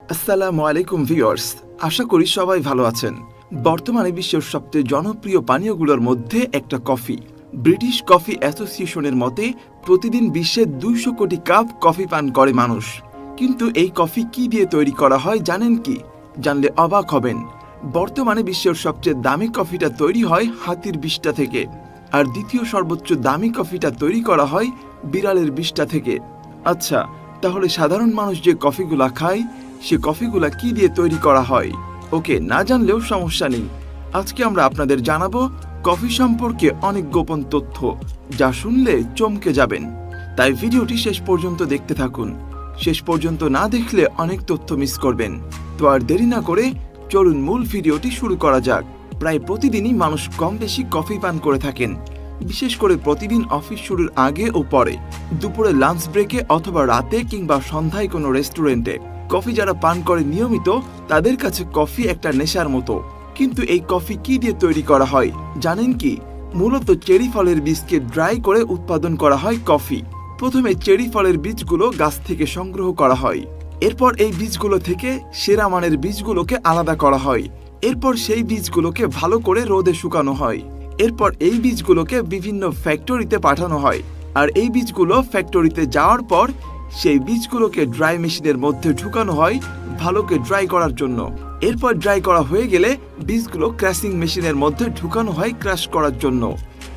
আসসালামু আলাইকুম ভিউয়ার্স, আশা করি সবাই ভালো আছেন। বর্তমানে বিশ্বের সবচেয়ে জনপ্রিয় পানীয়গুলোর মধ্যে একটা কফি। ব্রিটিশ কফি অ্যাসোসিয়েশনের মতে প্রতিদিন বিশ্বে 200 কোটি কাপ কফি পান করে মানুষ। কিন্তু এই কফি কি দিয়ে তৈরি করা হয় জানেন কি? জানলে অবাক হবেন। বর্তমানে বিশ্বের সবচেয়ে দামি কফিটা তৈরি হয় হাতির বিষ্ঠা থেকে, আর দ্বিতীয় সর্বোচ্চ দামি কফিটা তৈরি করা হয় বিড়ালের বিষ্ঠা থেকে। আচ্ছা, তাহলে সাধারণ মানুষ যে কফিগুলা খায় সে কফিগুলা কি দিয়ে তৈরি করা হয়? ওকে, না জানলেও সমস্যা নেই। আজকে আমরা আপনাদের জানাবো কফি সম্পর্কে অনেক গোপন তথ্য, যা শুনলে চমকে যাবেন। তাই ভিডিওটি শেষ পর্যন্ত দেখতে থাকুন। শেষ পর্যন্ত না দেখলে অনেক তথ্য মিস করবেন। তো আর দেরি না করে চলুন মূল ভিডিওটি শুরু করা যাক। প্রায় প্রতিদিনই মানুষ কম বেশি কফি পান করে থাকেন, বিশেষ করে প্রতিদিন অফিস শুরুর আগে ও পরে, দুপুরে লাঞ্চ ব্রেকে অথবা রাতে কিংবা সন্ধ্যায় কোনো রেস্টুরেন্টে। কফি যারা পান করে নিয়মিত তাদের কাছে কফি একটা নেশার মতো। কিন্তু এই কফি কি দিয়ে তৈরি করা হয় জানেন কি? মূলত চেরি ফলের বীজকে ড্রাই করে উৎপাদন করা হয় কফি। প্রথমে চেরি ফলের বীজগুলো গাছ থেকে সংগ্রহ করা হয়। এরপর এই বীজগুলো থেকে সেরা মানের বীজগুলোকে আলাদা করা হয়। এরপর সেই বীজগুলোকে ভালো করে রোদে শুকানো হয়। এরপর এই বীজগুলোকে বিভিন্ন ফ্যাক্টরিতে পাঠানো হয়। আর এই বীজগুলো ফ্যাক্টরিতে যাওয়ার পর সেই বীজগুলোকে ড্রাই মেশিনের মধ্যে ঢুকানো হয় ভালোকে ড্রাই করার জন্য। এরপর ড্রাই করা হয়ে গেলে বীজগুলো ক্র্যাশিং মেশিনের মধ্যে ঢুকানো হয় ক্র্যাশ করার জন্য।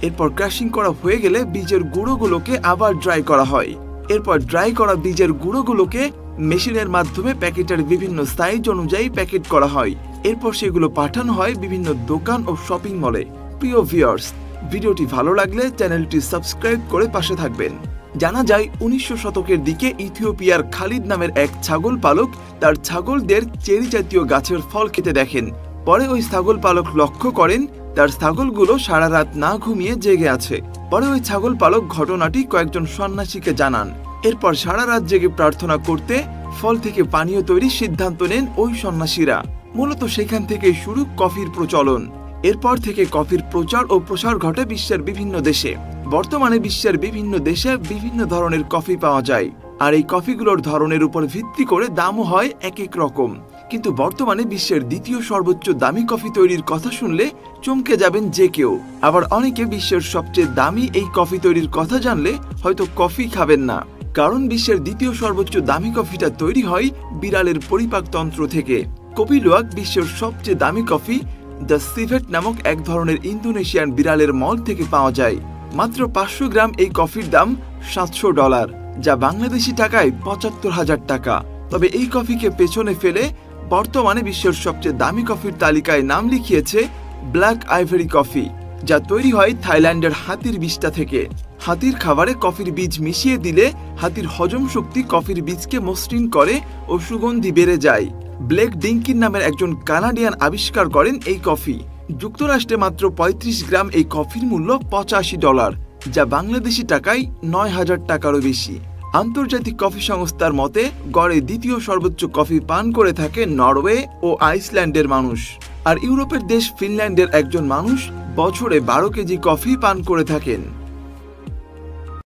এরপর ক্র্যাশিং করা হয়ে গেলে বীজের গুঁড়োগুলোকে আবার ড্রাই করা হয়। এরপর ড্রাই করা বীজের গুঁড়োগুলোকে মেশিনের মাধ্যমে প্যাকেটের বিভিন্ন সাইজ অনুযায়ী প্যাকেট করা হয়। এরপর সেগুলো পাঠানো হয় বিভিন্ন দোকান ও শপিং মলে। প্রিয় ভিউয়ার্স, ভিডিওটি ভালো লাগলে চ্যানেলটি সাবস্ক্রাইব করে পাশে থাকবেন। জানা যায় 1900 শতকের দিকে ইথিওপিয়ার খালিদ নামের এক ছাগল পালক তার ছাগলদের চেরি জাতীয় গাছের ফল খেতে দেখেন। পরে ওই ছাগল পালক লক্ষ্য করেন তার ছাগলগুলো সারা রাত না ঘুমিয়ে জেগে আছে। পরে ওই ছাগল পালক ঘটনাটি কয়েকজন সন্ন্যাসীকে জানান। এরপর সারা রাত জেগে প্রার্থনা করতে ফল থেকে পানীয় তৈরির সিদ্ধান্ত নেন ওই সন্ন্যাসীরা। মূলত সেখান থেকেই শুরু কফির প্রচলন। এরপর থেকে কফির প্রচার ও প্রসার ঘটে বিশ্বের বিভিন্ন দেশে। বর্তমানে বিশ্বের বিভিন্ন দেশে বিভিন্ন ধরনের কফি পাওয়া যায়, আর এই কফিগুলোর ধরনের উপর ভিত্তি করে দামও হয় এক এক রকম। কিন্তু বর্তমানে বিশ্বের দ্বিতীয় সর্বোচ্চ দামি কফি তৈরির কথা শুনলে চমকে যাবেন যে কেউ। আবার অনেকে বিশ্বের সবচেয়ে দামি এই কফি তৈরির কথা জানলে হয়তো কফি খাবেন না, কারণ বিশ্বের দ্বিতীয় সর্বোচ্চ দামি কফিটা তৈরি হয় বিড়ালের পরিপাকতন্ত্র থেকে। কফি লুয়াক বিশ্বের সবচেয়ে দামি কফি দ্য সিভেট নামক এক ধরনের ইন্দোনেশিয়ান বিড়ালের মল থেকে পাওয়া যায়। মাত্র 500 গ্রাম এই কফির দাম $700, যা বাংলাদেশি টাকায় 75,000 টাকা। তবে এই কফিকে পেছনে ফেলে বর্তমানে বিশ্বের সবচেয়ে দামি কফির তালিকায় নাম লিখিয়েছে ব্ল্যাক আইভরি কফি, যা তৈরি হয় থাইল্যান্ডের হাতির বিষ্ঠা থেকে। হাতির খাবারে কফির বীজ মিশিয়ে দিলে হাতির হজম শক্তি কফির বীজকে মসৃণ করে ও সুগন্ধি বেড়ে যায়। ব্লেক ডিঙ্কিন নামের একজন কানাডিয়ান আবিষ্কার করেন এই কফি। যুক্তরাষ্ট্রে মাত্র 35 গ্রাম এই কফির মূল্য $85, যা বাংলাদেশি টাকায় 9,000 টাকারও বেশি। আন্তর্জাতিক কফি সংস্থার মতে গড়ে দ্বিতীয় সর্বোচ্চ কফি পান করে থাকে নরওয়ে ও আইসল্যান্ডের মানুষ। আর ইউরোপের দেশ ফিনল্যান্ডের একজন মানুষ বছরে 12 কেজি কফি পান করে থাকেন।